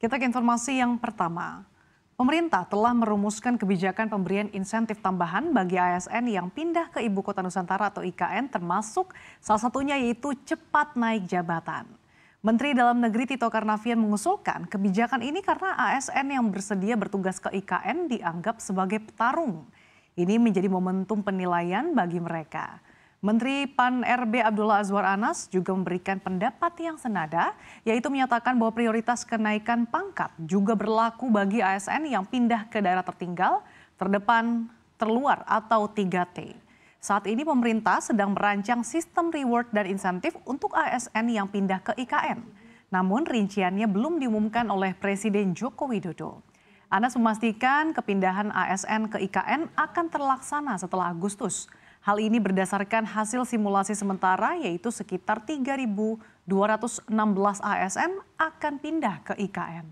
Kita ke informasi yang pertama. Pemerintah telah merumuskan kebijakan pemberian insentif tambahan bagi ASN yang pindah ke Ibu Kota Nusantara atau IKN, termasuk salah satunya yaitu cepat naik jabatan. Menteri Dalam Negeri Tito Karnavian mengusulkan kebijakan ini karena ASN yang bersedia bertugas ke IKN dianggap sebagai petarung. Ini menjadi momentum penilaian bagi mereka. Menteri PAN-RB Abdullah Azwar Anas juga memberikan pendapat yang senada, yaitu menyatakan bahwa prioritas kenaikan pangkat juga berlaku bagi ASN yang pindah ke daerah tertinggal, terdepan, terluar atau 3T. Saat ini pemerintah sedang merancang sistem reward dan insentif untuk ASN yang pindah ke IKN. Namun rinciannya belum diumumkan oleh Presiden Joko Widodo. Anas memastikan kepindahan ASN ke IKN akan terlaksana setelah Agustus. Hal ini berdasarkan hasil simulasi sementara, yaitu sekitar 3.216 ASN akan pindah ke IKN.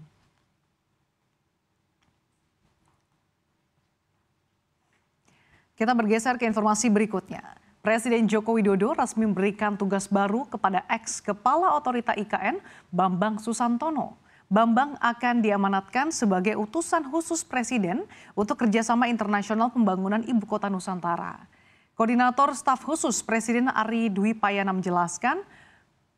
Kita bergeser ke informasi berikutnya. Presiden Joko Widodo resmi memberikan tugas baru kepada ex-kepala otorita IKN, Bambang Susantono. Bambang akan diamanatkan sebagai utusan khusus Presiden untuk kerjasama internasional pembangunan Ibu Kota Nusantara. Koordinator Staf Khusus Presiden Ari Dwi Payana menjelaskan,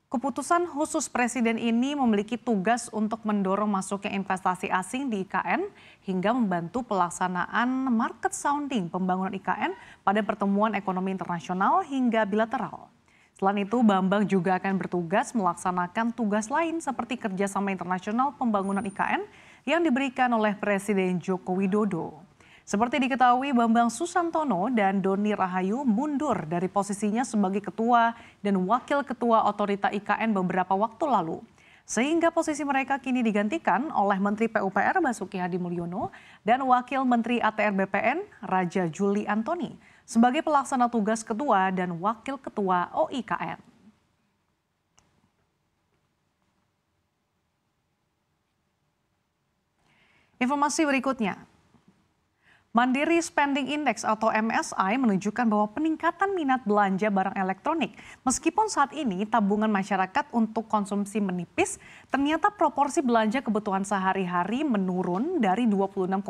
keputusan khusus Presiden ini memiliki tugas untuk mendorong masuknya investasi asing di IKN hingga membantu pelaksanaan market sounding pembangunan IKN pada pertemuan ekonomi internasional hingga bilateral. Selain itu, Bambang juga akan bertugas melaksanakan tugas lain seperti kerjasama internasional pembangunan IKN yang diberikan oleh Presiden Joko Widodo. Seperti diketahui, Bambang Susantono dan Doni Rahayu mundur dari posisinya sebagai ketua dan wakil ketua otorita IKN beberapa waktu lalu. Sehingga posisi mereka kini digantikan oleh Menteri PUPR Basuki Hadi Mulyono dan Wakil Menteri ATR BPN Raja Juli Antoni sebagai pelaksana tugas ketua dan wakil ketua OIKN. Informasi berikutnya. Mandiri Spending Index atau MSI menunjukkan bahwa peningkatan minat belanja barang elektronik. Meskipun saat ini tabungan masyarakat untuk konsumsi menipis, ternyata proporsi belanja kebutuhan sehari-hari menurun dari 26,1%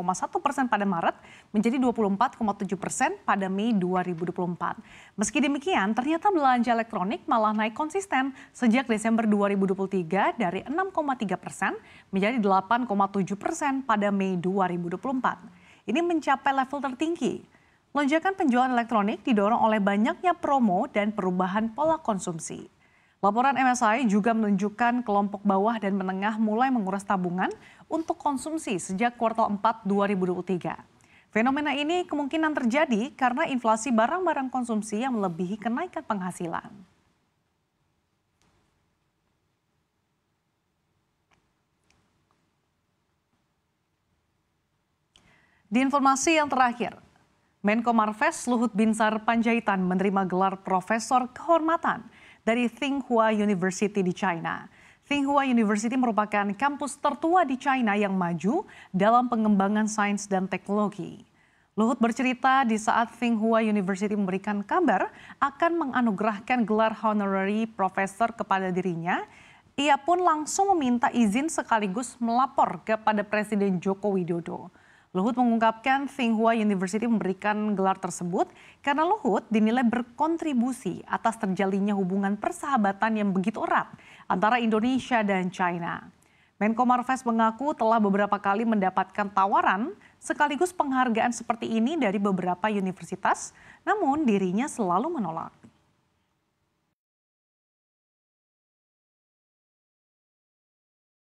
pada Maret menjadi 24,7% pada Mei 2024. Meski demikian, ternyata belanja elektronik malah naik konsisten sejak Desember 2023 dari 6,3% menjadi 8,7% pada Mei 2024. Ini mencapai level tertinggi. Lonjakan penjualan elektronik didorong oleh banyaknya promo dan perubahan pola konsumsi. Laporan MSI juga menunjukkan kelompok bawah dan menengah mulai menguras tabungan untuk konsumsi sejak kuartal 4 2023. Fenomena ini kemungkinan terjadi karena inflasi barang-barang konsumsi yang melebihi kenaikan penghasilan. Di informasi yang terakhir, Menko Marves Luhut Binsar Panjaitan menerima gelar Profesor Kehormatan dari Tsinghua University di China. Tsinghua University merupakan kampus tertua di China yang maju dalam pengembangan sains dan teknologi. Luhut bercerita di saat Tsinghua University memberikan kabar akan menganugerahkan gelar honorary professor kepada dirinya, ia pun langsung meminta izin sekaligus melapor kepada Presiden Joko Widodo. Luhut mengungkapkan Tsinghua University memberikan gelar tersebut karena Luhut dinilai berkontribusi atas terjalinnya hubungan persahabatan yang begitu erat antara Indonesia dan China. Menko Marves mengaku telah beberapa kali mendapatkan tawaran sekaligus penghargaan seperti ini dari beberapa universitas, namun dirinya selalu menolak.